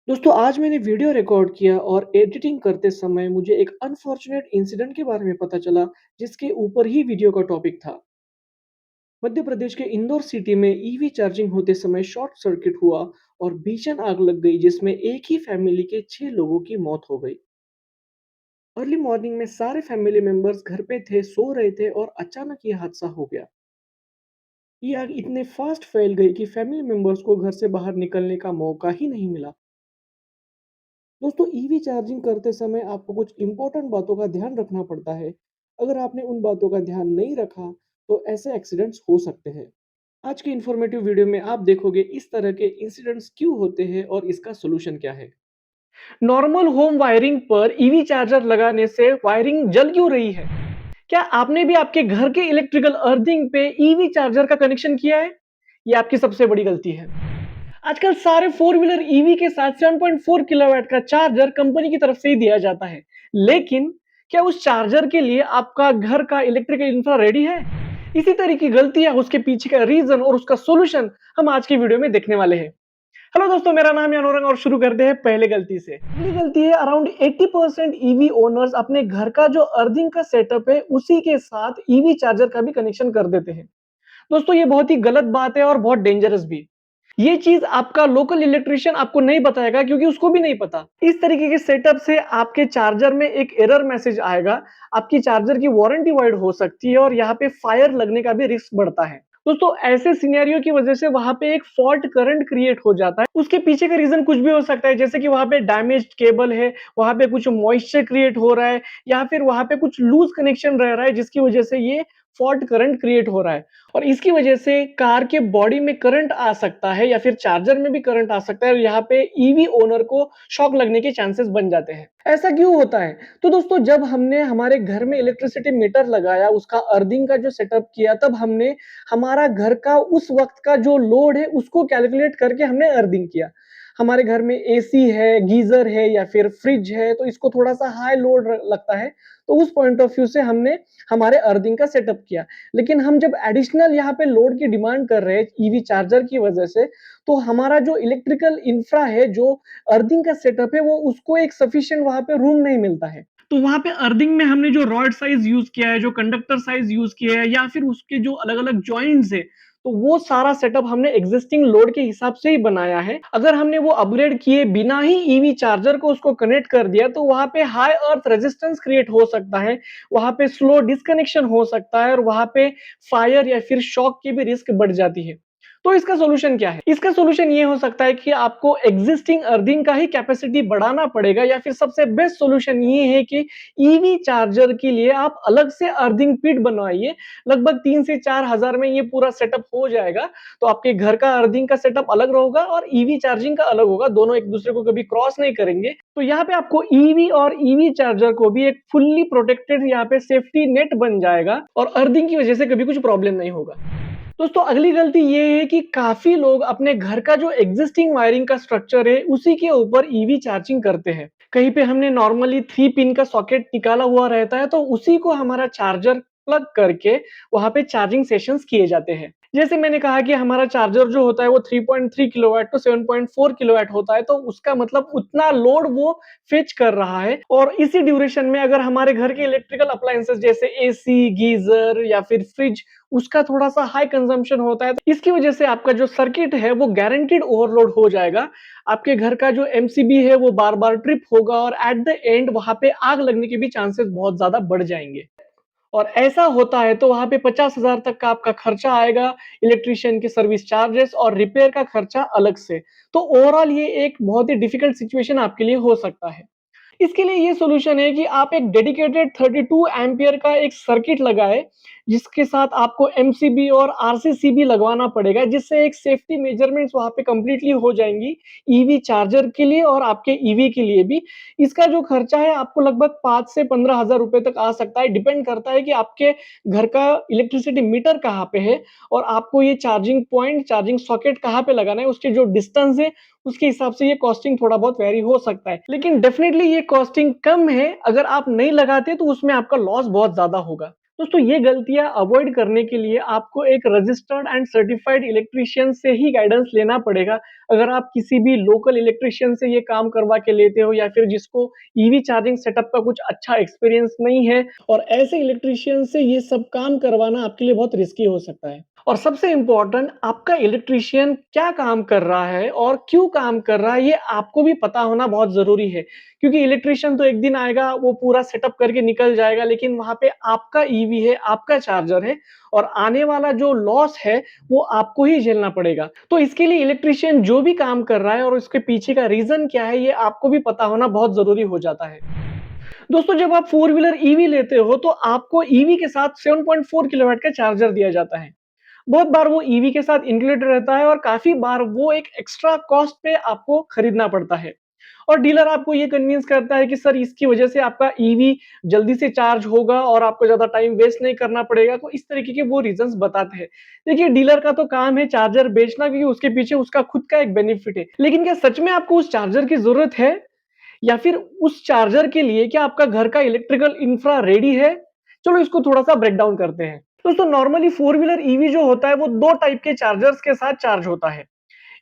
दोस्तों आज मैंने वीडियो रिकॉर्ड किया और एडिटिंग करते समय मुझे एक अनफॉर्चुनेट इंसिडेंट के बारे में पता चला जिसके ऊपर ही वीडियो का टॉपिक था। मध्य प्रदेश के इंदौर सिटी में ईवी चार्जिंग होते समय शॉर्ट सर्किट हुआ और भीषण आग लग गई जिसमें एक ही फैमिली के 6 लोगों की मौत हो गई। अर्ली मॉर्निंग में सारे फैमिली मेंबर्स घर पे थे, सो रहे थे और अचानक ये हादसा हो गया। ये आग इतने फास्ट फैल गई कि फैमिली मेंबर्स को घर से बाहर निकलने का मौका ही नहीं मिला। दोस्तों ईवी चार्जिंग करते समय आपको कुछ इंपॉर्टेंट बातों का ध्यान रखना पड़ता है। अगर आपने उन बातों का ध्यान नहीं रखा तो ऐसे एक्सीडेंट्स हो सकते हैं। आज की इन्फॉर्मेटिव वीडियो में आप देखोगे इस तरह के इंसिडेंट्स क्यों होते हैं और इसका सॉल्यूशन क्या है। नॉर्मल होम वायरिंग पर ईवी चार्जर लगाने से वायरिंग जल क्यों रही है? क्या आपने भी आपके घर के इलेक्ट्रिकल अर्थिंग पे ईवी चार्जर का कनेक्शन किया है? ये आपकी सबसे बड़ी गलती है। आजकल सारे फोर व्हीलर ईवी के साथ 7.4 किलोवाट का चार्जर कंपनी की तरफ से ही दिया जाता है। लेकिन क्या उस चार्जर के लिए आपका घर का इलेक्ट्रिकल इंफ्रा रेडी है? इसी तरह की गलतियां, उसके पीछे का रीजन और उसका सॉल्यूशन हम आज की वीडियो में देखने वाले हैं। हेलो दोस्तों, मेरा नाम है अनुरंग और शुरू करते हैं पहले गलती से। पहली गलती है, अराउंड 80% ईवी ओनर्स अपने घर का जो अर्थिंग का सेटअप है उसी के साथ ईवी चार्जर का भी कनेक्शन कर देते हैं। दोस्तों ये बहुत ही गलत बात है और बहुत डेंजरस भी। ये चीज आपका लोकल इलेक्ट्रिशियन आपको नहीं बताएगा क्योंकि उसको भी नहीं पता। इस तरीके के सेटअप से आपके चार्जर में एक एरर मैसेज आएगा। आपकी चार्जर की वारंटी वाइड हो सकती है और यहाँ पे फायर लगने का भी रिस्क बढ़ता है। दोस्तों ऐसे सिनेरियो की वजह से वहां पे एक फॉल्ट करंट क्रिएट हो जाता है। उसके पीछे का रीजन कुछ भी हो सकता है, जैसे कि वहां पे डैमेज्ड केबल है, वहां पे कुछ मॉइस्चर क्रिएट हो रहा है, या फिर वहां पे कुछ लूज कनेक्शन रह रहा है जिसकी वजह से ये फॉल्ट करंट क्रिएट हो रहा है। और इसकी वजह से कार के बॉडी में करंट आ सकता है या फिर चार्जर में भी करंट आ सकता है और यहाँ पे ईवी ओनर को शॉक लगने के चांसेस बन जाते हैं। ऐसा क्यों होता है? तो दोस्तों जब हमने हमारे घर में इलेक्ट्रिसिटी मीटर लगाया, उसका अर्थिंग का जो सेटअप किया, तब हमने हमारा घर का उस वक्त का जो लोड है उसको कैलकुलेट करके हमने अर्थिंग किया। हमारे घर में एसी है, गीजर है या फिर फ्रिज है तो इसको थोड़ा सा हाई लोड लगता है, तो उस पॉइंट ऑफ व्यू से हमने हमारे अर्थिंग का सेटअप किया। लेकिन हम जब एडिशनल यहाँ पे लोड की डिमांड कर रहे हैं ईवी चार्जर की वजह से, तो हमारा जो इलेक्ट्रिकल इंफ्रा है, जो अर्थिंग का सेटअप है, वो उसको एक सफिशिएंट वहां पे रूम नहीं मिलता है। तो वहां पे अर्थिंग में हमने जो रॉड साइज यूज किया है, जो कंडक्टर साइज यूज किया है, या फिर उसके जो अलग अलग जॉइंट्स है, तो वो सारा सेटअप हमने एग्जिस्टिंग लोड के हिसाब से ही बनाया है। अगर हमने वो अपग्रेड किए बिना ही ईवी चार्जर को उसको कनेक्ट कर दिया तो वहां पे हाई अर्थ रेजिस्टेंस क्रिएट हो सकता है, वहां पे स्लो डिस्कनेक्शन हो सकता है और वहां पे फायर या फिर शॉक की भी रिस्क बढ़ जाती है। तो इसका सॉल्यूशन क्या है? इसका सॉल्यूशन ये हो सकता है कि आपको एग्जिस्टिंग अर्थिंग का ही कैपेसिटी बढ़ाना पड़ेगा, या फिर सबसे बेस्ट सॉल्यूशन ये है कि ईवी चार्जर के लिए आप अलग से अर्थिंग पिट बनवाइए। लगभग 3 से 4 हजार में ये पूरा सेटअप हो जाएगा। तो आपके घर का अर्थिंग का सेटअप अलग होगा और ईवी चार्जिंग का अलग होगा, दोनों एक दूसरे को कभी क्रॉस नहीं करेंगे। तो यहाँ पे आपको ईवी और ईवी चार्जर को भी एक फुल्ली प्रोटेक्टेड यहाँ पे सेफ्टी नेट बन जाएगा और अर्थिंग की वजह से कभी कुछ प्रॉब्लम नहीं होगा। दोस्तों अगली गलती ये है कि काफी लोग अपने घर का जो एग्जिस्टिंग वायरिंग का स्ट्रक्चर है उसी के ऊपर ईवी चार्जिंग करते हैं। कहीं पे हमने नॉर्मली 3 पिन का सॉकेट निकाला हुआ रहता है तो उसी को हमारा चार्जर प्लग करके वहां पे चार्जिंग सेशंस किए जाते हैं। जैसे मैंने कहा कि हमारा चार्जर जो होता है वो 3.3 किलोवाट टू 7.4 किलोवाट होता है, तो उसका मतलब उतना लोड वो फेच कर रहा है। और इसी ड्यूरेशन में अगर हमारे घर के इलेक्ट्रिकल अप्लायंसेस जैसे एसी, गीजर या फिर फ्रिज, उसका थोड़ा-सा हाई कंजम्पशन होता है, तो इसकी वजह से आपका जो सर्किट है वो गारंटीड ओवरलोड हो जाएगा। आपके घर का जो एमसीबी है वो बार-बार ट्रिप होगा और एट द एंड वहाँ पे आग लगने के भी चांसेस बहुत ज़्यादा बढ़ जाएँगे। और ऐसा होता है तो वहाँ पे 50,000 तक का आपका खर्चा आएगा, इलेक्ट्रीशियन के सर्विस चार्जेस और रिपेयर का खर्चा अलग से। तो ओवरऑल ये एक बहुत ही डिफिकल्ट सिचुएशन आपके लिए हो सकता है। इसके लिए ये सॉल्यूशन है कि आप एक डेडिकेटेड 32 एम्पियर का एक सर्किट लगाएँ, जिसके साथ आपको एमसीबी और आरसीसीबी लगवाना पड़ेगा, जिससे एक सेफ्टी मेजरमेंट्स वहाँ पे कंप्लीटली हो जाएँगी, ईवी चार्जर के लिए और आपके ईवी के लिए भी। इसका जो खर्चा है आपको लगभग 5 से 15,000 रुपए तक आ सकता है, डिपेंड करता है कि आपके घर का इलेक्ट्रिसिटी मीटर कहाँ पे है और आपको ये चार्जिंग पॉइंट, चार्जिंग सॉकेट कहाँ पे लगाना है, उसके जो डिस्टेंस है उसके हिसाब से ये कॉस्टिंग थोड़ा बहुत वेरी हो सकता है। लेकिन डेफिनिटली ये कॉस्टिंग कम है, अगर आप नहीं लगाते तो उसमें आपका लॉस बहुत ज़्यादा होगा। दोस्तों ये गलतियाँ अवॉइड करने के लिए आपको एक रजिस्टर्ड एंड सर्टिफाइड इलेक्ट्रीशियन से ही गाइडेंस लेना पड़ेगा। अगर आप किसी भी लोकल इलेक्ट्रीशियन से ये काम करवा के लेते हो या फिर जिसको ईवी चार्जिंग सेटअप का कुछ अच्छा एक्सपीरियंस नहीं है और ऐसे इलेक्ट्रीशियन से ये सब काम करवाना आपके लिए बहुत रिस्की हो सकता है। और सबसे इम्पोर्टेंट आपका इलेक्ट्रीशियन क्या काम कर रहा है और क्यों काम कर रहा है ये आपको भी पता होना बहुत ज़रूरी है। क्योंकि इलेक्ट्रीशियन तो एक दिन आएगा, वो पूरा सेटअप करके निकल जाएगा, लेकिन वहाँ पे आपका ईवी है, आपका चार्जर है और आने वाला जो लॉस है, वो आपको ही झेलना पड़ेगा। तो इसके लिए इलेक्ट्रीशियन जो भी काम कर रहा है और उसके पीछे का रीज़न क्या है, ये आपको भी पता होना बहुत ज़रूरी हो जाता है। दोस्तों जब आप फोर व्हीलर ईवी लेते हो, तो आपको ईवी के साथ 7.4 किलोवाट का चार्जर दिया जाता है। बहुत बार वो ईवी के साथ इंक्लूडेड रहता है और काफ़ी बार वो एक एक्स्ट्रा कॉस्ट पे आपको खरीदना पड़ता है। और डीलर आपको ये कन्विंस करता है कि सर इसकी वजह से आपका ईवी जल्दी से चार्ज होगा और आपको ज़्यादा टाइम वेस्ट नहीं करना पड़ेगा, तो इस तरीके के वो रीज़न्स बताते हैं। देखिए डीलर का तो काम है चार्जर बेचना क्योंकि उसके पीछे उसका खुद का एक बेनिफिट है। लेकिन क्या सच में आपको उस चार्जर की ज़रूरत है? या फिर उस चार्जर के लिए क्या आपका घर का इलेक्ट्रिकल इंफ्रा रेडी है? चलो इसको थोड़ा-सा ब्रेक डाउन करते हैं। दोस्तों नॉर्मली फोर व्हीलर ईवी जो होता है वो 2 टाइप के चार्जर्स के साथ चार्ज होता है।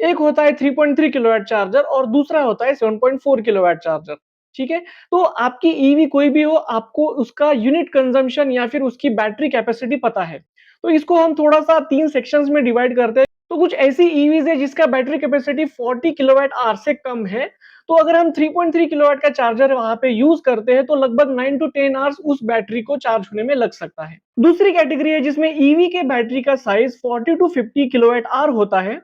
एक होता है 3.3 किलोवाट चार्जर और दूसरा होता है 7.4 किलोवाट चार्जर। ठीक है? तो आपकी ईवी कोई भी हो, आपको उसका यूनिट कंजम्पशन या फिर उसकी बैटरी कैपेसिटी पता है। तो इसको हम थोड़ा-सा 3 सेक्शंस में डिवाइड करते हैं। तो कुछ ऐसी ईवीज़ है जिसका बैटरी कैपेसिटी 40 किलोवाट आवर से कम है। तो अगर हम 3.3 किलोवाट का चार्जर वहाँ पे यूज़ करते हैं तो लगभग 9 टू 10 आवर्स उस बैटरी को चार्ज होने में लग सकता है। दूसरी कैटेगरी है जिसमें ईवी के बैटरी का साइज़ 40 टू 50 किलोवाट आवर होता है।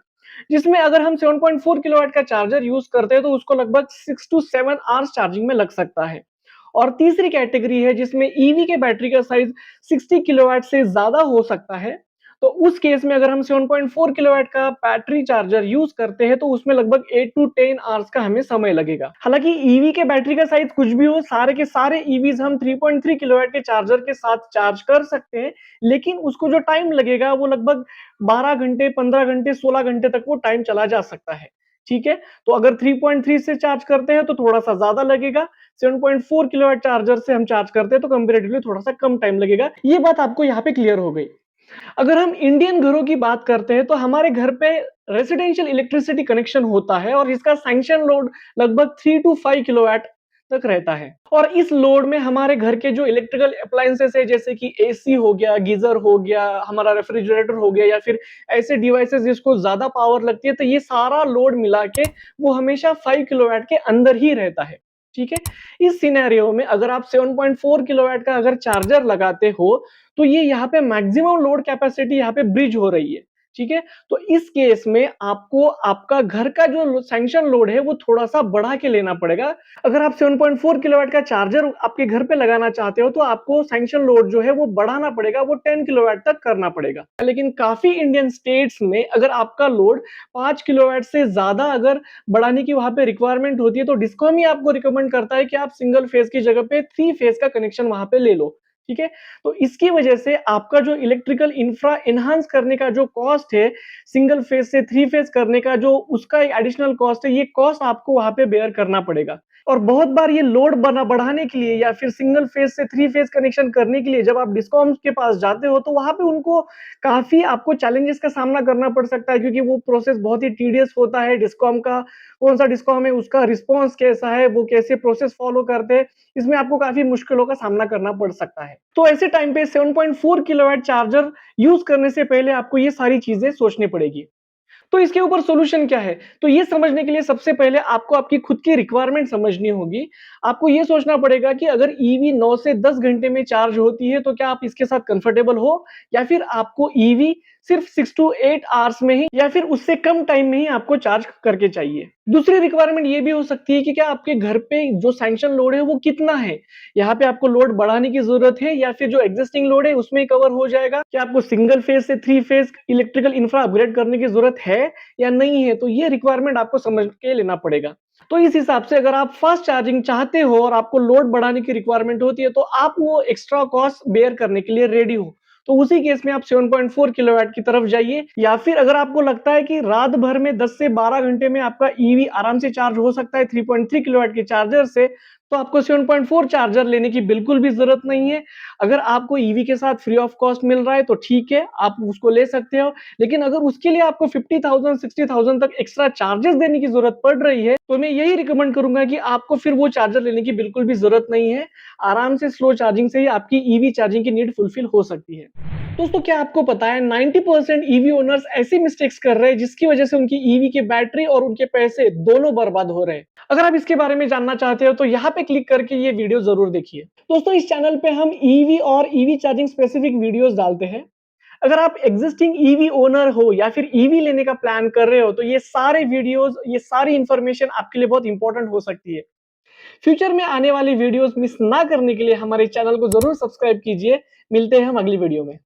जिसमें अगर हम 7.4 किलोवाट का चार्जर यूज़ करते हैं तो उसको लगभग 6 टू 7 आवर्स चार्जिंग में लग सकता है। और तीसरी कैटेगरी है जिसमें ईवी के बैटरी का साइज़ 60 किलोवाट से ज़्यादा हो सकता है। तो उस केस में अगर हम 7.4 किलोवाट का बैटरी चार्जर यूज़ करते हैं तो उसमें लगभग 8 टू 10 आवर्स का हमें समय लगेगा। हालाँकि ईवी के बैटरी का साइज़ कुछ भी हो, सारे के सारे ईवीज़ हम 3.3 किलोवाट के चार्जर के साथ चार्ज कर सकते हैं, लेकिन उसको जो टाइम लगेगा वो लगभग 12 घंटे, 15 घंटे, 16 घंटे तक वो टाइम चला जा सकता है। ठीक है? तो अगर 3.3 से चार्ज करते हैं तो थोड़ा-सा ज़्यादा लगेगा, 7.4 किलोवाट चार्जर से हम चार्ज करते हैं तो कंपैरेटिवली थोड़ा-सा कम टाइम लगेगा। ये बात आपको यहाँ पे क्लियर हो गई। अगर हम इंडियन घरों की बात करते हैं तो हमारे घर पे रेजिडेंशियल इलेक्ट्रिसिटी कनेक्शन होता है और इसका सैंक्शन लोड लगभग 3 टू 5 किलोवाट तक रहता है। और इस लोड में हमारे घर के जो इलेक्ट्रिकल अप्लायंसेस है जैसे कि एसी हो गया, गीजर हो गया, हमारा रेफ्रिजरेटर हो गया या फिर ऐसे डिवाइसेस जिसको ज्यादा पावर लगती है, तो ये सारा लोड मिला के वो हमेशा 5 किलोवाट के अंदर ही रहता है। ठीक है? इस सिनेरियो में अगर आप 7.4 किलोवाट का अगर चार्जर लगाते हो तो ये यहाँ पे मैक्सिमम लोड कैपेसिटी यहाँ पे ब्रिज हो रही है। ठीक है? तो इस केस में आपको आपका घर का जो सैंक्शन लोड है वो थोड़ा-सा बढ़ा के लेना पड़ेगा। अगर आप 7.4 किलोवाट का चार्जर आपके घर पे लगाना चाहते हो तो आपको सैंक्शन लोड जो है वो बढ़ाना पड़ेगा, वो 10 किलोवाट तक करना पड़ेगा। लेकिन काफ़ी इंडियन स्टेट्स में अगर आपका लोड 5 किलोवाट से ज़्यादा अगर बढ़ाने की वहाँ पे रिक्वायरमेंट होती है तो डिस्कॉम ही आपको रिकमेंड करता है कि आप सिंगल फेज की जगह पे 3 फेज का कनेक्शन वहाँ पे ले लो। ठीक है? तो इसकी वजह से आपका जो इलेक्ट्रिकल इंफ्रा एनहांस करने का जो कॉस्ट है, सिंगल फेज से थ्री फेज करने का जो उसका एडिशनल कॉस्ट है, ये कॉस्ट आपको वहाँ पे बेयर करना पड़ेगा। और बहुत बार ये लोड बढ़ाने के लिए या फिर सिंगल फेज से थ्री फेज कनेक्शन करने के लिए जब आप डिस्कॉम्स के पास जाते हो तो वहाँ पे उनको काफ़ी आपको चैलेंजेस का सामना करना पड़ सकता है क्योंकि वो प्रोसेस बहुत ही टीडियस होता है। डिस्कॉम का कौन-सा डिस्कॉम है, उसका रिस्पॉन्स कैसा है, वो कैसे प्रोसेस फॉलो करते हैं, इसमें आपको काफ़ी मुश्किलों का सामना करना पड़ सकता है। तो ऐसे टाइम पे 7.4 किलोवाट चार्जर यूज़ करने से पहले आपको ये सारी चीज़ें सोचनी पड़ेगी। तो इसके ऊपर सॉल्यूशन क्या है? तो ये समझने के लिए सबसे पहले आपको आपकी खुद की रिक्वायरमेंट समझनी होगी। आपको ये सोचना पड़ेगा कि अगर ईवी 9 से 10 घंटे में चार्ज होती है, तो क्या आप इसके साथ कंफर्टेबल हो? या फिर आपको ईवी सिर्फ 6 टू 8 आवर्स में ही या फिर उससे कम टाइम में ही आपको चार्ज करके चाहिए? दूसरी रिक्वायरमेंट ये भी हो सकती है कि क्या आपके घर पे जो सैंक्शन लोड है, वो कितना है? यहाँ पे आपको लोड बढ़ाने की ज़रूरत है या फिर जो एक्जिस्टिंग लोड है, उसमें ही कवर हो जाएगा? क्या आपको सिंगल फेज से three phase electrical infra upgrade करने की ज़रूरत है या नहीं है? तो ये रिक्वायरमेंट आपको समझ के लेना पड़ेगा। तो इस हिसाब से अगर आप फास्ट चार्जिंग चाहते हो और आपको लोड बढ़ाने की रिक्वायरमेंट होती है, तो आप वो एक्स्ट्रा कॉस्ट बेयर करने के लिए रेडी हो। तो उसी केस में आप 7.4 किलोवाट की तरफ जाइए या फिर अगर आपको लगता है कि रात भर में 10 से 12 घंटे में आपका ईवी आराम से चार्ज हो सकता है 3.3 किलोवाट के चार्जर से, तो आपको 7.4 चार्जर लेने की बिल्कुल भी ज़रूरत नहीं है। अगर आपको ईवी के साथ फ्री ऑफ कॉस्ट मिल रहा है तो ठीक है, आप उसको ले सकते हो। लेकिन अगर उसके लिए आपको 50,000 60,000 तक एक्स्ट्रा चार्जेस देने की ज़रूरत पड़ रही है, तो मैं यही रिकमेंड करूँगा कि आपको फिर वो चार्जर लेने की बिल्कुल भी ज़रूरत नहीं है। आराम से स्लो चार्जिंग से ही आपकी ईवी चार्जिंग की नीड फुलफिल हो सकती है। दोस्तों, क्या आपको पता है 90% ईवी ओनर्स ऐसी मिस्टेक्स कर रहे हैं जिसकी वजह से उनकी ईवी की बैटरी और उनके पैसे दोनों बर्बाद हो रहे हैं। अगर आप इसके बारे में जानना चाहते हो तो यहाँ पे क्लिक करके ये वीडियो जरूर देखिए। दोस्तों, इस चैनल पे हम ईवी और ईवी चार्जिंग स्पेसिफिक वीडियोस डालते हैं। अगर आप एग्जिस्टिंग ईवी ओनर हो या फिर ईवी लेने का प्लान कर रहे हो तो ये सारे वीडियोस, ये सारी इंफॉर्मेशन आपके लिए बहुत इंपॉर्टेंट हो सकती है। फ्यूचर में आने वाली वीडियोस मिस ना करने के लिए हमारे चैनल को जरूर सब्सक्राइब कीजिए। मिलते हैं हम अगली वीडियो में।